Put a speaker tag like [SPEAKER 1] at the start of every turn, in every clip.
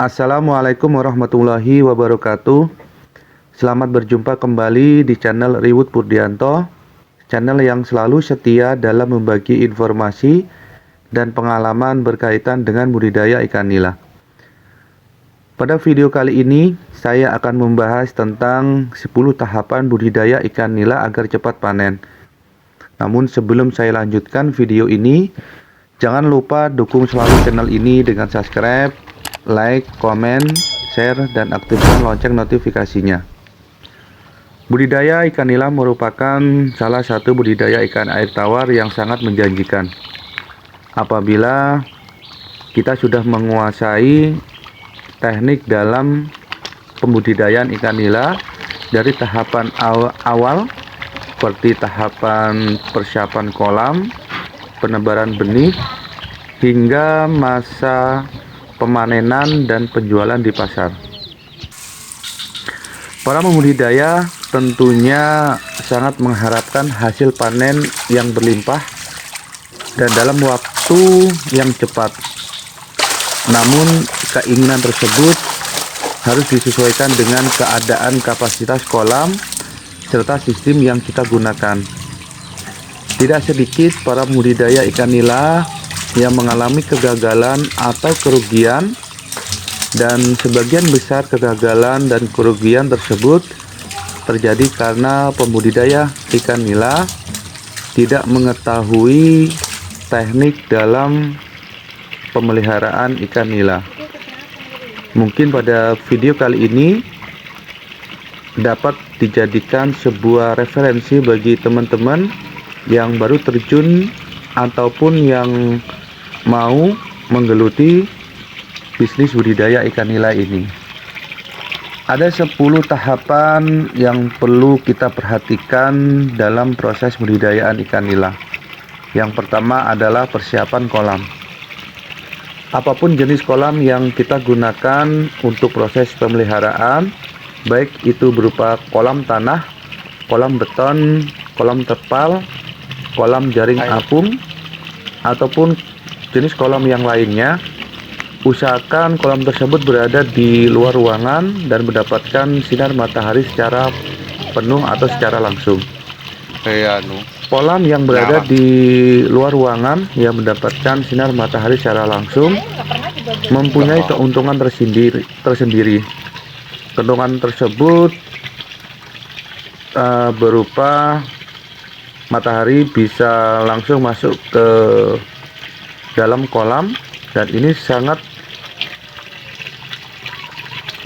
[SPEAKER 1] Assalamualaikum warahmatullahi wabarakatuh. Selamat berjumpa kembali di channel Riwut Purdianto, channel yang selalu setia dalam membagi informasi dan pengalaman berkaitan dengan budidaya ikan nila. Pada video kali ini, saya akan membahas tentang 10 tahapan budidaya ikan nila agar cepat panen. Namun sebelum saya lanjutkan video ini, jangan lupa dukung selalu channel ini dengan subscribe, like, komen, share, dan aktifkan lonceng notifikasinya. Budidaya ikan nila merupakan salah satu budidaya ikan air tawar yang sangat menjanjikan. Apabila kita sudah menguasai teknik dalam pembudidayaan ikan nila dari tahapan awal seperti tahapan persiapan kolam, penebaran benih, hingga masa pemanenan dan penjualan di pasar. Para pembudidaya tentunya sangat mengharapkan hasil panen yang berlimpah dan dalam waktu yang cepat. Namun keinginan tersebut harus disesuaikan dengan keadaan kapasitas kolam serta sistem yang kita gunakan. Tidak sedikit para pembudidaya ikan nila yang mengalami kegagalan atau kerugian, dan sebagian besar kegagalan dan kerugian tersebut terjadi karena pembudidaya ikan nila tidak mengetahui teknik dalam pemeliharaan ikan nila. Mungkin pada video kali ini dapat dijadikan sebuah referensi bagi teman-teman yang baru terjun ataupun yang mau menggeluti bisnis budidaya ikan nila ini. Ada 10 tahapan yang perlu kita perhatikan dalam proses budidayaan ikan nila. Yang pertama adalah persiapan kolam. Apapun jenis kolam yang kita gunakan untuk proses pemeliharaan, baik itu berupa kolam tanah, kolam beton, kolam terpal, kolam jaring apung, ataupun jenis kolam yang lainnya, usahakan kolam tersebut berada di luar ruangan dan mendapatkan sinar matahari secara penuh atau secara langsung. Kolam yang berada di luar ruangan yang mendapatkan sinar matahari secara langsung mempunyai keuntungan tersendiri. Keuntungan tersebut berupa matahari bisa langsung masuk ke dalam kolam, dan ini sangat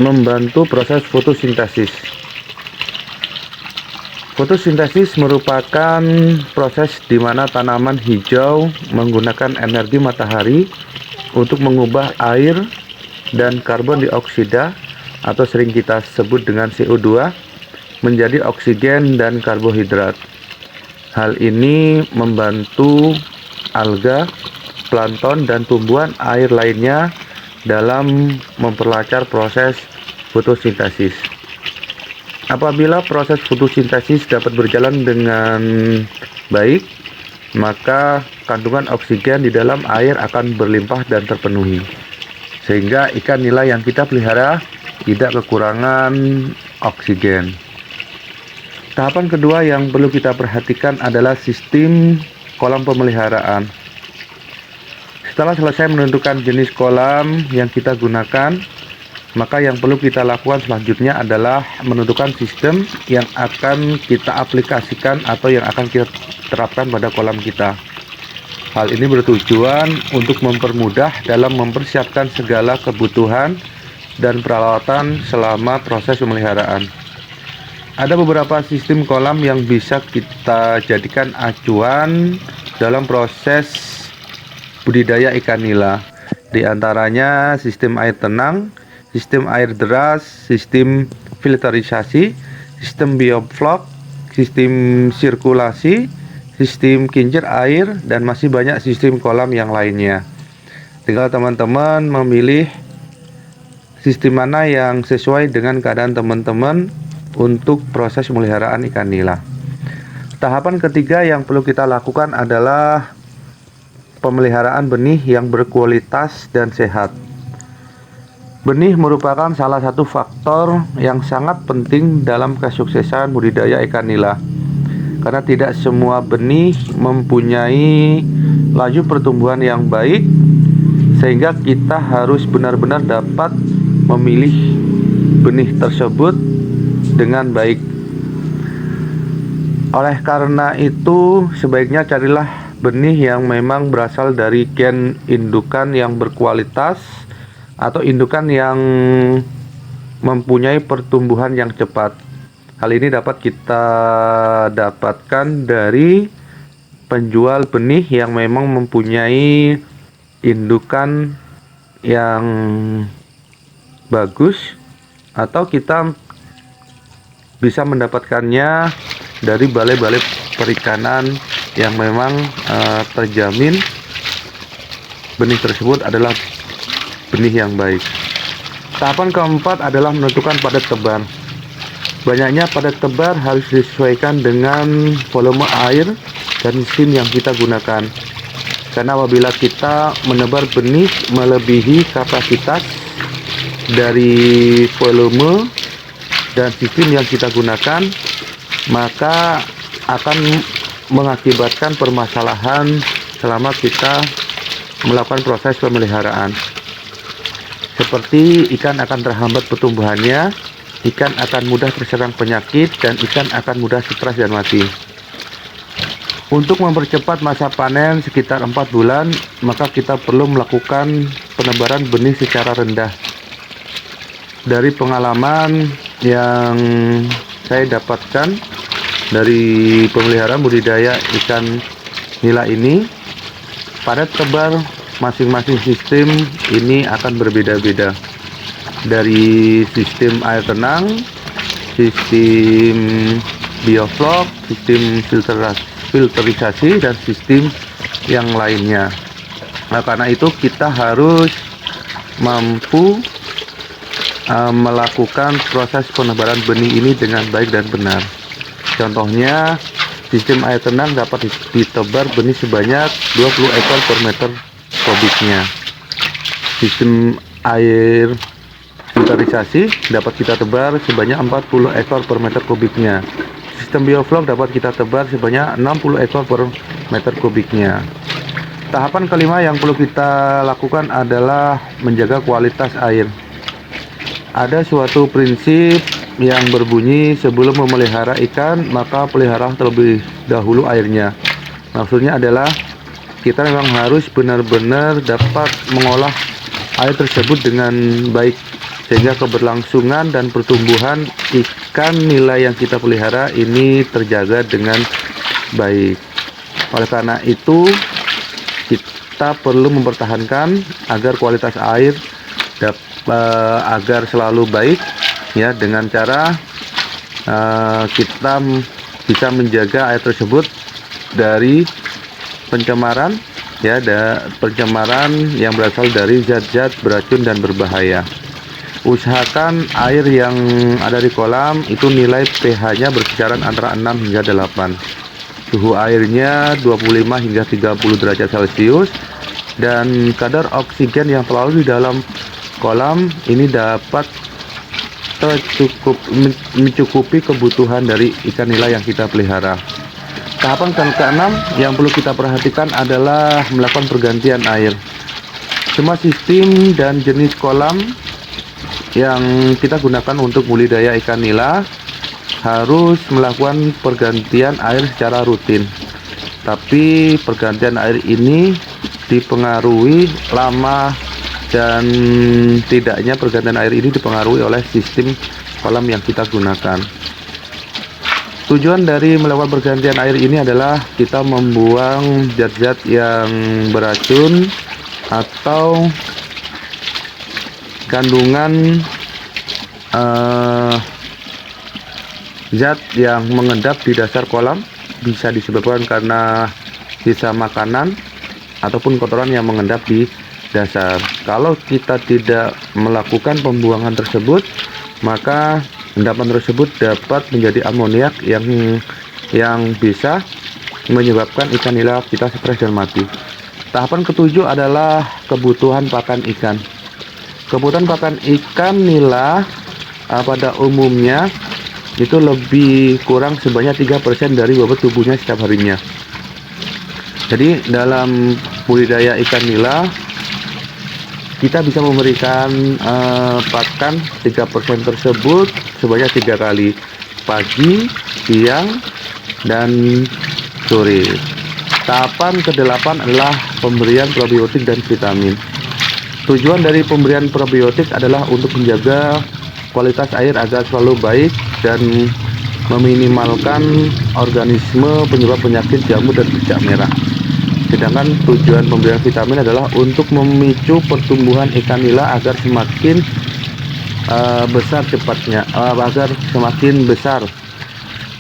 [SPEAKER 1] membantu proses fotosintesis. Fotosintesis merupakan proses di mana tanaman hijau menggunakan energi matahari untuk mengubah air dan karbon dioksida atau sering kita sebut dengan CO2 menjadi oksigen dan karbohidrat. Hal ini membantu alga, plankton, dan tumbuhan air lainnya dalam memperlancar proses fotosintesis. Apabila proses fotosintesis dapat berjalan dengan baik, maka kandungan oksigen di dalam air akan berlimpah dan terpenuhi, sehingga ikan nila yang kita pelihara tidak kekurangan oksigen. Tahapan kedua yang perlu kita perhatikan adalah sistem kolam pemeliharaan. Setelah selesai menentukan jenis kolam yang kita gunakan, maka yang perlu kita lakukan selanjutnya adalah menentukan sistem yang akan kita aplikasikan atau yang akan kita terapkan pada kolam kita. Hal ini bertujuan untuk mempermudah dalam mempersiapkan segala kebutuhan dan peralatan selama proses pemeliharaan. Ada beberapa sistem kolam yang bisa kita jadikan acuan dalam proses budidaya ikan nila. Di antaranya sistem air tenang, sistem air deras, sistem filterisasi, sistem bioflok, sistem sirkulasi, sistem kincir air, dan masih banyak sistem kolam yang lainnya. Tinggal teman-teman memilih sistem mana yang sesuai dengan keadaan teman-teman untuk proses pemeliharaan ikan nila. Tahapan ketiga yang perlu kita lakukan adalah pemeliharaan benih yang berkualitas dan sehat. Benih merupakan salah satu faktor yang sangat penting dalam kesuksesan budidaya ikan nila, karena tidak semua benih mempunyai laju pertumbuhan yang baik, sehingga kita harus benar-benar dapat memilih benih tersebut dengan baik. Oleh karena itu, sebaiknya carilah benih yang memang berasal dari gen indukan yang berkualitas atau indukan yang mempunyai pertumbuhan yang cepat. Hal ini dapat kita dapatkan dari penjual benih yang memang mempunyai indukan yang bagus, atau kita bisa mendapatkannya dari balai-balai perikanan yang memang terjamin benih tersebut adalah benih yang baik. Tahapan keempat adalah menentukan padat tebar. Banyaknya padat tebar harus disesuaikan dengan volume air dan mesin yang kita gunakan. Karena apabila kita menebar benih melebihi kapasitas dari volume dan sistem yang kita gunakan, maka akan mengakibatkan permasalahan selama kita melakukan proses pemeliharaan. Seperti ikan akan terhambat pertumbuhannya, ikan akan mudah terserang penyakit, dan ikan akan mudah stres dan mati. Untuk mempercepat masa panen sekitar 4 bulan, maka kita perlu melakukan penebaran benih secara rendah. Dari pengalaman yang saya dapatkan dari pemeliharaan budidaya ikan nila ini, padat tebar masing-masing sistem ini akan berbeda-beda. Dari sistem air tenang, sistem bioflok, sistem filterisasi, dan sistem yang lainnya. Nah, karena itu kita harus mampu melakukan proses penebaran benih ini dengan baik dan benar. Contohnya, sistem air tenang dapat ditebar benih sebanyak 20 ekor per meter kubiknya. Sistem air filterisasi dapat kita tebar sebanyak 40 ekor per meter kubiknya. Sistem bioflok dapat kita tebar sebanyak 60 ekor per meter kubiknya. Tahapan kelima yang perlu kita lakukan adalah menjaga kualitas air. Ada suatu prinsip yang berbunyi, sebelum memelihara ikan, maka pelihara terlebih dahulu airnya. Maksudnya adalah kita memang harus benar-benar dapat mengolah air tersebut dengan baik, sehingga keberlangsungan dan pertumbuhan ikan nila yang kita pelihara ini terjaga dengan baik. Oleh karena itu, kita perlu mempertahankan agar kualitas air agar selalu baik, ya, dengan cara kita bisa menjaga air tersebut dari pencemaran, ya, pencemaran yang berasal dari zat-zat beracun dan berbahaya. Usahakan air yang ada di kolam itu nilai pH-nya berkisaran antara 6 hingga 8. Suhu airnya 25 hingga 30 derajat Celcius, dan kadar oksigen yang terlalu di dalam kolam ini dapat mencukupi kebutuhan dari ikan nila yang kita pelihara. Tahapan ke-6 yang perlu kita perhatikan adalah melakukan pergantian air. Semua sistem dan jenis kolam yang kita gunakan untuk budidaya ikan nila harus melakukan pergantian air secara rutin. Tapi pergantian air ini dipengaruhi lama dan tidaknya pergantian air ini dipengaruhi oleh sistem kolam yang kita gunakan. Tujuan dari melakukan pergantian air ini adalah kita membuang zat-zat yang beracun atau kandungan zat yang mengendap di dasar kolam, bisa disebabkan karena sisa makanan ataupun kotoran yang mengendap di dasar. Kalau kita tidak melakukan pembuangan tersebut, maka endapan tersebut dapat menjadi amoniak yang bisa menyebabkan ikan nila kita stres dan mati. Tahapan ke-7 adalah kebutuhan pakan ikan. Kebutuhan pakan ikan nila pada umumnya itu lebih kurang sebanyak 3% dari bobot tubuhnya setiap harinya. Jadi dalam budidaya ikan nila kita bisa memberikan pakan 3% tersebut sebanyak 3 kali, pagi, siang, dan sore. Tahapan ke-8 adalah pemberian probiotik dan vitamin. Tujuan dari pemberian probiotik adalah untuk menjaga kualitas air agar selalu baik dan meminimalkan organisme penyebab penyakit jamur dan bercak merah. Sedangkan tujuan pemberian vitamin adalah untuk memicu pertumbuhan ikan nila agar semakin besar cepatnya, agar semakin besar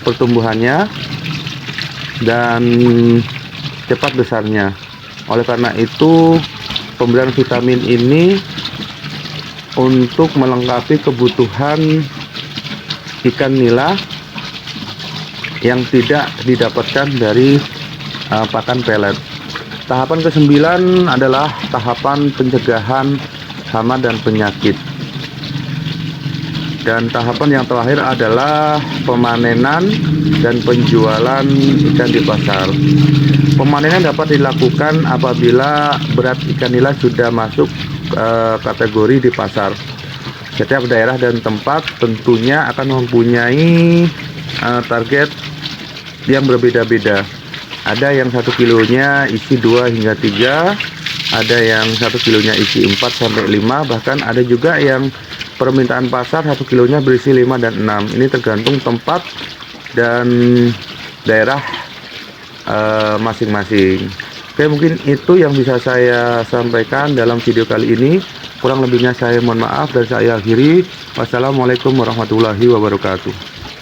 [SPEAKER 1] pertumbuhannya dan cepat besarnya. Oleh karena itu, pemberian vitamin ini untuk melengkapi kebutuhan ikan nila yang tidak didapatkan dari pakan pelet. Tahapan ke-9 adalah tahapan pencegahan hama dan penyakit. Dan tahapan yang terakhir adalah pemanenan dan penjualan ikan di pasar. Pemanenan dapat dilakukan apabila berat ikan nila sudah masuk kategori di pasar. Setiap daerah dan tempat tentunya akan mempunyai target yang berbeda-beda. Ada yang 1 kilonya isi 2 hingga 3, ada yang 1 kilonya isi 4 sampai 5, bahkan ada juga yang permintaan pasar 1 kilonya berisi 5 dan 6. Ini tergantung tempat dan daerah masing-masing. Oke, mungkin itu yang bisa saya sampaikan dalam video kali ini. Kurang lebihnya saya mohon maaf dan saya akhiri. Wassalamualaikum warahmatullahi wabarakatuh.